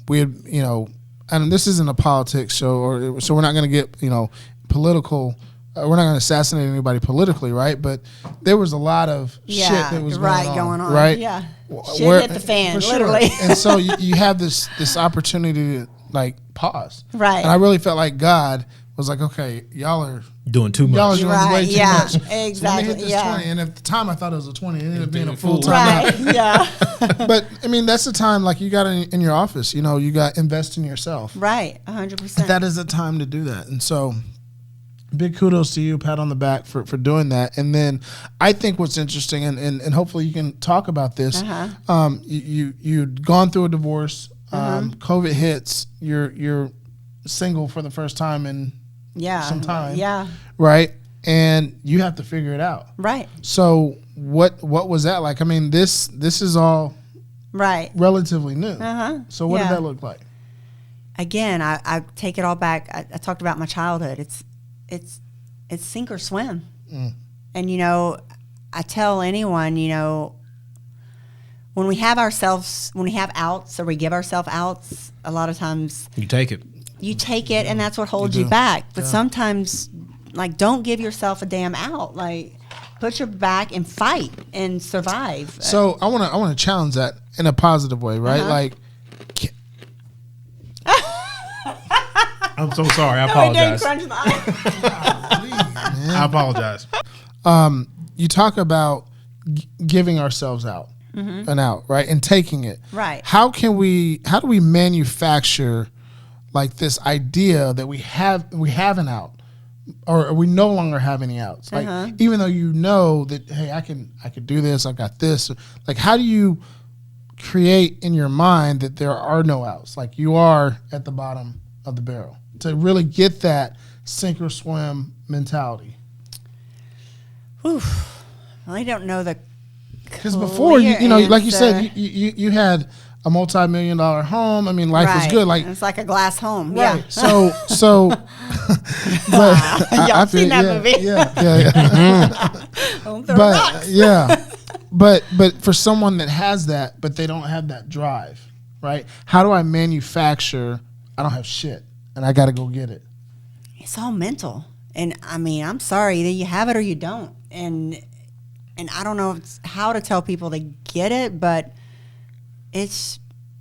We had, you know, and this isn't a politics show, so we're not going to get, you know, political. We're not going to assassinate anybody politically, right? But there was a lot of shit that was going on, right? Yeah, shit hit the fan, literally. Sure. And so you have this opportunity to, like, pause, right? And I really felt like God was like, okay, y'all are Doing too y'all are much. doing Right, way too yeah, much. So let me exactly, hit this yeah. 20. And at the time, I thought it was a 20. It ended up being a Full. full-time. Right. Yeah. But I mean, that's the time like you got in your office. You know, you got invest in yourself. Right. 100%. That is the time to do that. And so, big kudos to you, pat on the back for doing that. And then I think what's interesting, and hopefully you can talk about this. You'd gone through a divorce. COVID hits. You're single for the first time in some time. Yeah. Right. And you have to figure it out. Right. So what was that like? I mean, this is all Right. relatively new. So what Yeah. did that look like? Again, I take it all back. I talked about my childhood. It's sink or swim. And, you know, I tell anyone, you know, when we have outs or we give ourselves outs, a lot of times You take it. you take it and that's what holds You you do. back. But sometimes, like, don't give yourself a damn out. Like, put your back and fight and survive. So I want to challenge that in a positive way, right? Like, I'm so sorry. I Oh, he didn't apologize. crunch my eye. I apologize. you talk about giving ourselves out and out, right? And taking it. Right. How do we manufacture like this idea that we have an out or we no longer have any outs? Like, even though you know that, hey, I could do this, I've got this. Like, how do you create in your mind that there are no outs? Like, you are at the bottom of the barrel to really get that sink or swim mentality. Oof. I don't know the Because before, you know, like you said, answer. you had a multi-million-dollar home. I mean, life was Right. good. Like, it's like a glass home. right. Yeah. So, but Y'all seen that movie? Yeah. Don't throw But rocks. yeah, but for someone that has that, but they don't have that drive, right? How do I manufacture? I don't have shit, and I got to go get it. It's all mental. And I mean, I'm sorry, either you have it or you don't. And I don't know how to tell people to get it, but it's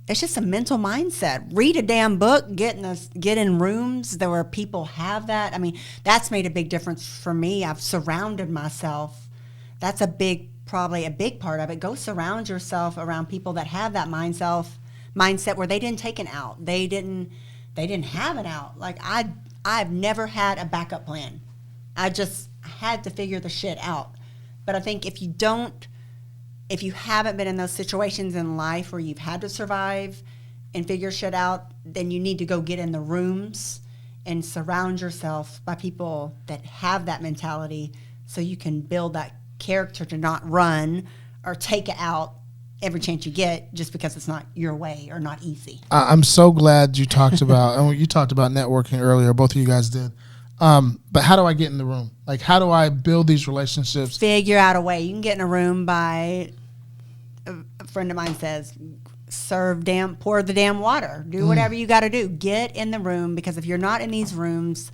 just a mental mindset. Read a damn book, get in rooms where people have that. I mean, that's made a big difference for me. I've surrounded myself. That's probably a big part of it. Go surround yourself around people that have that mindset where they didn't take an out. They didn't have an out. Like I've never had a backup plan. I just had to figure the shit out. But I think if you haven't been in those situations in life where you've had to survive and figure shit out, then you need to go get in the rooms and surround yourself by people that have that mentality so you can build that character to not run or take it out every chance you get just because it's not your way or not easy. I'm so glad you talked about, and you talked about networking earlier. Both of you guys did. But how do I get in the room? Like, how do I build these relationships? Figure out a way. You can get in a room by, a friend of mine says, pour the damn water. Do whatever you got to do. Get in the room, because if you're not in these rooms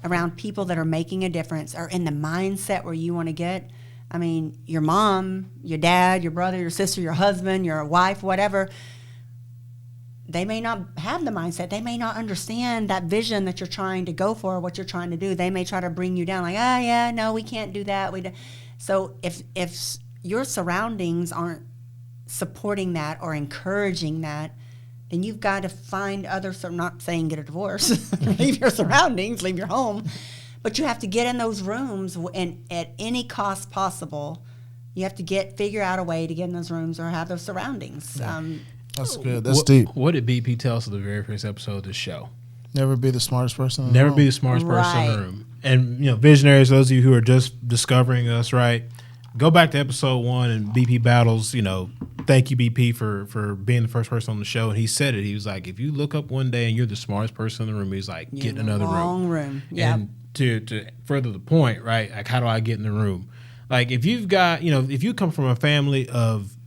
around people that are making a difference or in the mindset where you want to get, I mean, your mom, your dad, your brother, your sister, your husband, your wife, whatever, they may not have the mindset. They may not understand that vision that you're trying to go for, what you're trying to do. They may try to bring you down like, oh, yeah, no, we can't do that. So if your surroundings aren't supporting that or encouraging that, then you've got to find others. I'm not saying get a divorce. Leave your surroundings, leave your home. But you have to get in those rooms, and at any cost possible, you have to figure out a way to get in those rooms or have those surroundings. That's good. That's deep. What did BP tell us in the very first episode of this show? Never be the smartest person in the Never room. be the smartest person in Right. the room. And, you know, visionaries, those of you who are just discovering us, right? Go back to episode 1 and BP Battles, you know, thank you, BP, for being the first person on the show. And he said it. He was like, if you look up one day and you're the smartest person in the room, he's like, get in another Wrong room. room. Yeah. And to further the point, right, like, how do I get in the room? Like, if you've got, you know, if you come from a family of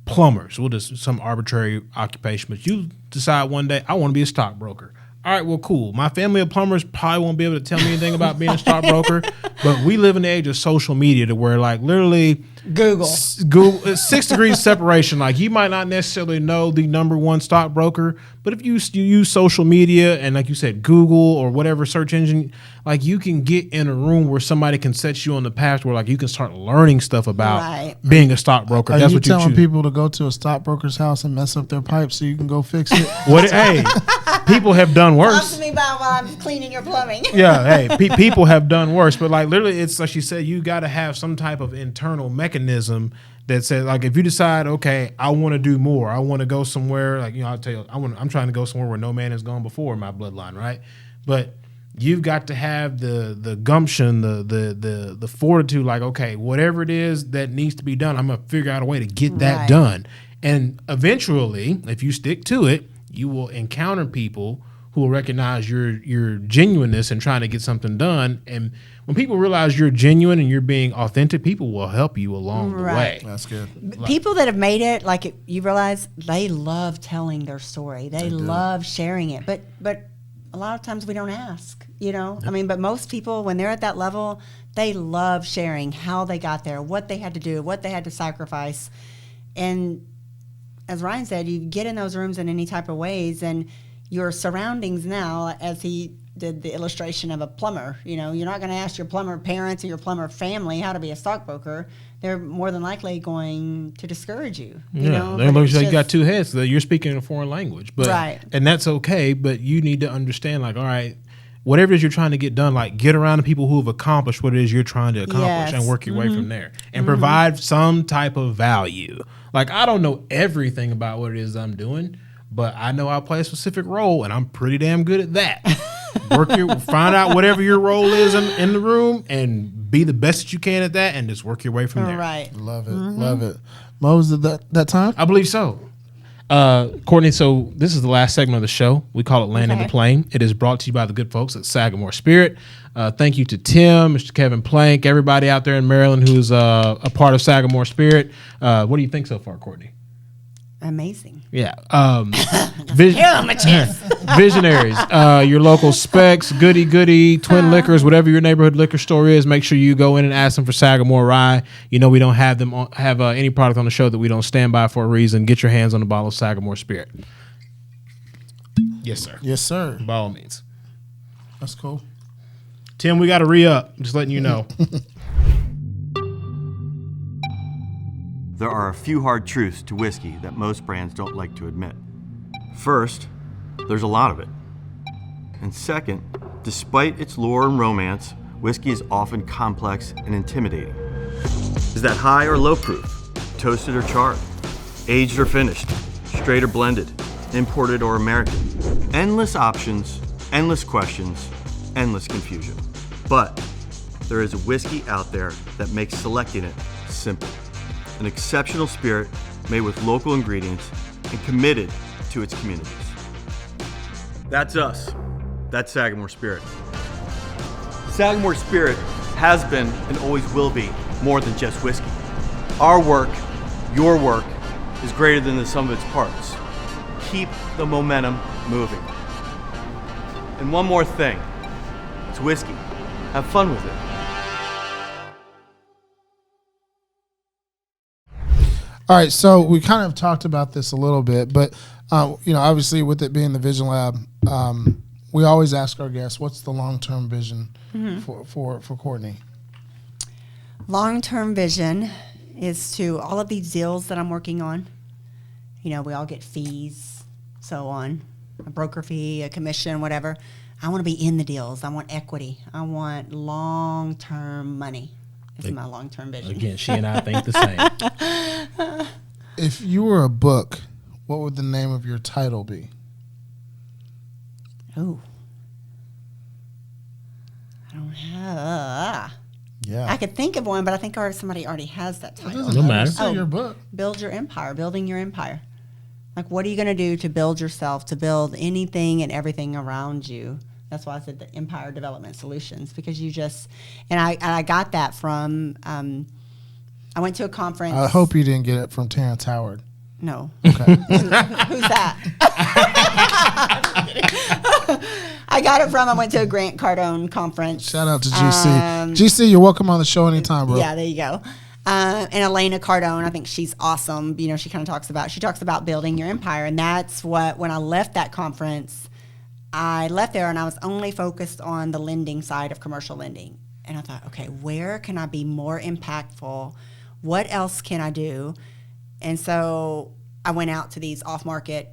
plumbers, well, just some arbitrary occupation, but you decide one day, I want to be a stockbroker. All right, well, cool. My family of plumbers probably won't be able to tell me anything about being a stockbroker, but we live in the age of social media to where, like, literally Google. Google 6 degrees separation. Like you might not necessarily know the number one stockbroker, but if you use social media and like you said, Google or whatever search engine, like you can get in a room where somebody can set you on the path where like you can start learning stuff about being a stockbroker. Are That's you what you telling choose. people to go to a stockbroker's house and mess up their pipes so you can go fix it? Hey, people have done Talk worse. to me about while I'm cleaning your plumbing. Yeah, hey, people have done worse, but like literally, it's like she said, you got to have some type of internal mechanism that says, like, if you decide, okay, I want to do more, I want to go somewhere, like I'll tell you, I'm trying to go somewhere where no man has gone before in my bloodline, right? But you've got to have the gumption, the fortitude, like, okay, whatever it is that needs to be done, I'm gonna figure out a way to get that done, and eventually, if you stick to it, you will encounter people who will recognize your genuineness in trying to get something done. And when people realize you're genuine and you're being authentic, people will help you along the way. That's good. People that have made it, like you realize, they love telling their story. They love sharing it. But a lot of times we don't ask, you know? I mean, but most people, when they're at that level, they love sharing how they got there, what they had to do, what they had to sacrifice. And as Ryan said, you get in those rooms in any type of ways, and your surroundings now, as he did the illustration of a plumber, you know, you're not going to ask your plumber parents or your plumber family how to be a stockbroker. They're more than likely going to discourage you. You know, they look like you got two heads. So you're speaking in a foreign language, but and that's okay. But you need to understand, like, all right, whatever it is you're trying to get done, like get around the people who have accomplished what it is you're trying to accomplish and work your way from there and provide some type of value. Like, I don't know everything about what it is I'm doing, but I know I play a specific role, and I'm pretty damn good at that. Find out whatever your role is in the room, and be the best that you can at that, and just work your way from there. Right. Love it. Love it. Mo, was it that time? I believe so. Courtney, so this is the last segment of the show. We call it Landing the Plane. It is brought to you by the good folks at Sagamore Spirit. Thank you to Tim, Mr. Kevin Plank, everybody out there in Maryland who's a part of Sagamore Spirit. What do you think so far, Courtney? Amazing. Yeah. Visionaries. Your local Specs, Goody, Twin Liquors, whatever your neighborhood liquor store is, make sure you go in and ask them for Sagamore Rye. You know we don't have them have any product on the show that we don't stand by for a reason. Get your hands on a bottle of Sagamore Spirit. Yes, sir. Yes, sir. By all means. That's cool. Tim, we got to re-up. Just letting you know. There are a few hard truths to whiskey that most brands don't like to admit. First, there's a lot of it. And second, despite its lore and romance, whiskey is often complex and intimidating. Is that high or low proof? Toasted or charred? Aged or finished? Straight or blended? Imported or American? Endless options, endless questions, endless confusion. But there is a whiskey out there that makes selecting it simple. An exceptional spirit made with local ingredients and committed to its communities. That's us. That's Sagamore Spirit. Sagamore Spirit has been and always will be more than just whiskey. Our work, your work, is greater than the sum of its parts. Keep the momentum moving. And one more thing, it's whiskey. Have fun with it. All right, so we kind of talked about this a little bit, but obviously with it being the Vision Lab, we always ask our guests, what's the long-term vision for Courtney? Long-term vision is to all of these deals that I'm working on. You know, we all get fees, so on, a broker fee, a commission, whatever. I want to be in the deals. I want equity. I want long-term money. This is my long-term vision. Again, she and I think the same. If you were a book, what would the name of your title be? Ooh. I don't have. Yeah. I could think of one, but I think somebody already has that title. No matter. Say your book. Build your empire, building your empire. Like, what are you going to do to build yourself, to build anything and everything around you? That's why I said the Empire Development Solutions, because you just, and I got that from, I went to a conference. I hope you didn't get it from Terrence Howard. No. Okay. Who's that? I got it from, I went to a Grant Cardone conference. Shout out to GC. GC, you're welcome on the show anytime, bro. Yeah, there you go. And Elena Cardone, I think she's awesome. You know, she talks about building your empire. And that's what, when I left that conference, I left there and I was only focused on the lending side of commercial lending. And I thought, okay, where can I be more impactful? What else can I do? And so I went out to these off-market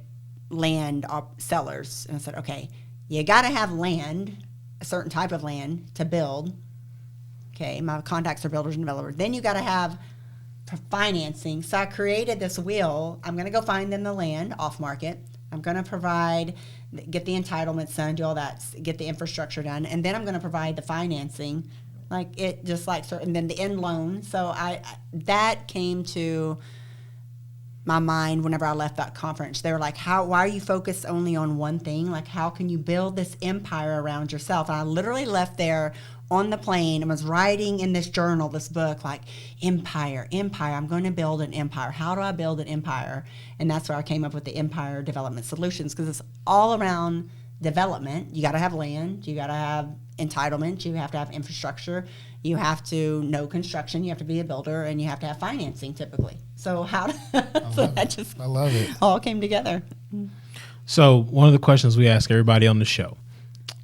land sellers and I said, okay, you got to have land, a certain type of land to build. Okay, my contacts are builders and developers. Then you got to have financing. So I created this wheel. I'm going to go find them the land off-market. I'm going to get the entitlements done, do all that, get the infrastructure done, and then I'm going to provide the financing, and then the end loan. So that came to my mind whenever I left that conference. They were like, why are you focused only on one thing? Like, how can you build this empire around yourself? And I literally left there on the plane and was writing in this journal, this book, like, empire, I'm going to build an empire. How do I build an empire? And that's where I came up with the Empire Development Solutions, because it's all around development. You got to have land, you got to have entitlement, you have to have infrastructure, you have to know construction, you have to be a builder, and you have to have financing typically. So I love it. All came together. So one of the questions we ask everybody on the show,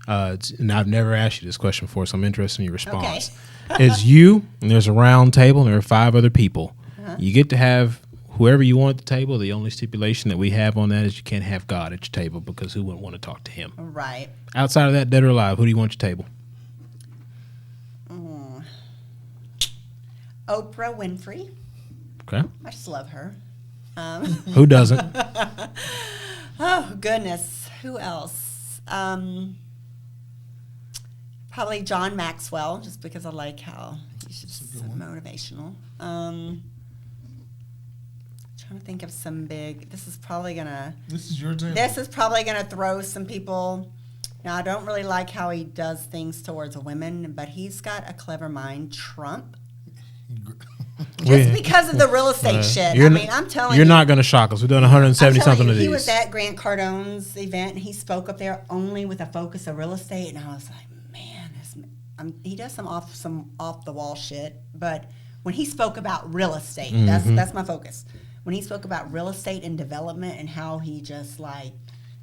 and I've never asked you this question before, so I'm interested in your response. Okay. Is you, and there's a round table, and there are 5 other people. Uh-huh. You get to have whoever you want at the table. The only stipulation that we have on that is you can't have God at your table, because who wouldn't want to talk to him? Right. Outside of that, dead or alive, who do you want at your table? Oprah Winfrey. Okay. I just love her. Who doesn't? Oh, goodness. Who else? Probably John Maxwell, just because I like how he's just so motivational. Trying to think of some big. This is your table. This is probably gonna throw some people. Now, I don't really like how he does things towards women, but he's got a clever mind. Trump. Just because of the real estate shit. I'm telling you. You're not going to shock us. We've done 170-something of these. He was at Grant Cardone's event, and he spoke up there only with a focus of real estate, and I was like, man, he does some off-the-wall shit, but when he spoke about real estate, that's my focus. When he spoke about real estate and development and how he just like...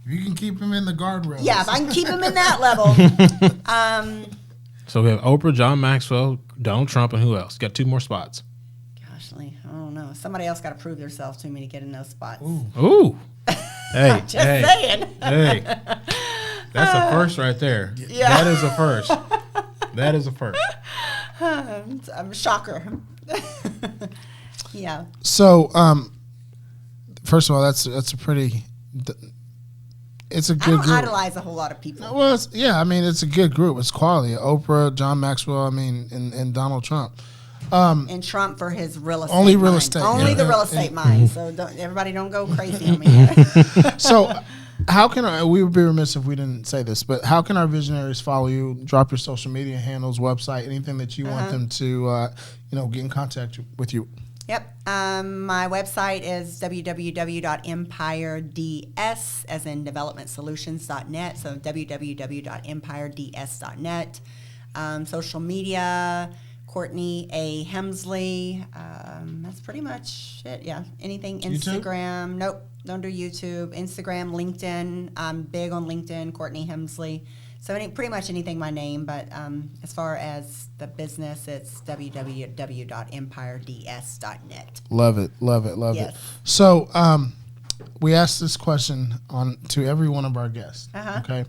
You can keep him in the guardrails. Yeah, if I can keep him in that level. So we have Oprah, John Maxwell, Donald Trump, and who else? Got 2 more spots. Gosh, I don't know. Somebody else got to prove themselves to me to get in those spots. Ooh. Hey, just saying. Hey. That's a first right there. Yeah. That is a first. That is a first. I'm a shocker. Yeah. So, first of all, that's a pretty... It's a good group. I don't idolize a whole lot of people. Well, it's a good group. It's quality. Oprah, John Maxwell, and Donald Trump. And Trump for his real estate Only real mind. estate. Only the real estate mind. So everybody don't go crazy on me. So how can we would be remiss if we didn't say this, but how can our visionaries follow you? Drop your social media handles, website, anything that you want them to get in contact with you. Yep. My website is www.empireds, as in developmentsolutions.net. So www.empireds.net. Social media, Courtney A. Hemsley. That's pretty much it. Yeah. Anything Instagram. YouTube? Nope. Don't do YouTube. Instagram, LinkedIn. I'm big on LinkedIn, Courtney Hemsley. So pretty much anything my name, but as far as the business, it's www.empireds.net. Love it. Yes. So we asked this question to every one of our guests. Okay,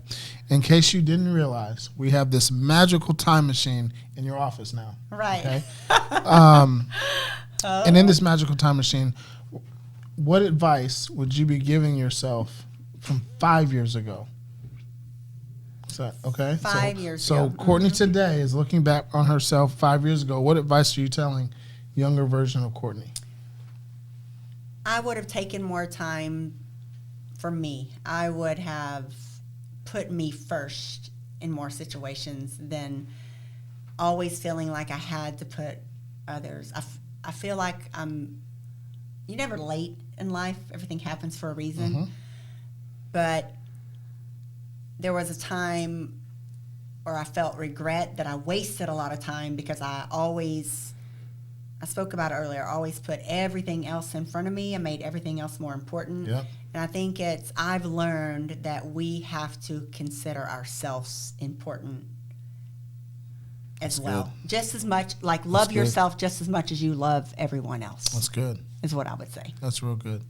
in case you didn't realize, we have this magical time machine in your office now. Right. Okay. And in this magical time machine, what advice would you be giving yourself from 5 years ago? Okay. 5 years ago. So Courtney today is looking back on herself 5 years ago. What advice are you telling younger version of Courtney? I would have taken more time for me. I would have put me first in more situations than always feeling like I had to put others. I feel like you're never late in life. Everything happens for a reason. But there was a time where I felt regret that I wasted a lot of time because I always I spoke about it earlier. I always put everything else in front of me and made everything else more important. Yep. And I think I've learned that we have to consider ourselves important as well. Just as much, like love yourself just as much as you love everyone else. That's good. Is what I would say. That's real good.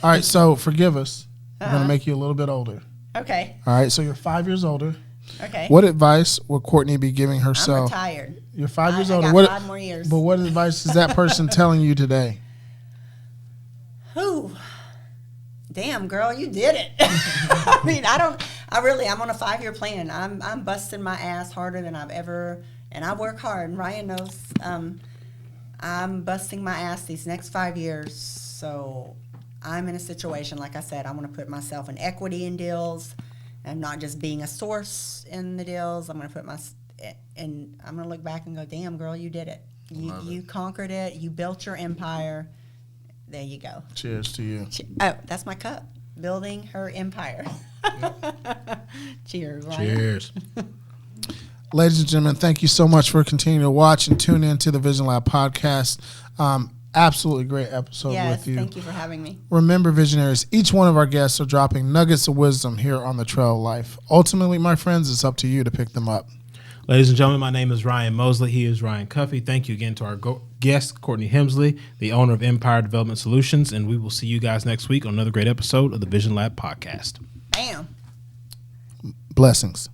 All right, so forgive us. We're going to make you a little bit older. Okay. All right, so you're 5 years older. Okay. What advice would Courtney be giving I'm herself? retired. You're 5 years I older. got 5 more years. But what advice is that person telling you today? Whew. Damn, girl, you did it. I mean, I'm on a 5-year plan. I'm busting my ass harder than I've ever, and I work hard, and Ryan knows. I'm busting my ass these next 5 years. So I'm in a situation, like I said, I want to put myself in equity in deals and not just being a source in the deals. I'm going to and I'm going to look back and go, damn, girl, you did it. You conquered it. You built your empire. There you go. Cheers to you. Oh, that's my cup. Building her empire. Cheers, Ryan. Cheers. Ladies and gentlemen, thank you so much for continuing to watch and tune in to the Vision Lab podcast. Absolutely great episode with you. Thank you for having me. Remember, visionaries, each one of our guests are dropping nuggets of wisdom here on the Trail of Life. Ultimately, my friends, it's up to you to pick them up. Ladies and gentlemen, my name is Ryan Mosley. He is Ryan Cuffey. Thank you again to our guest, Courtney Hemsley, the owner of Empire Development Solutions, and we will see you guys next week on another great episode of the Vision Lab podcast. Bam. Blessings.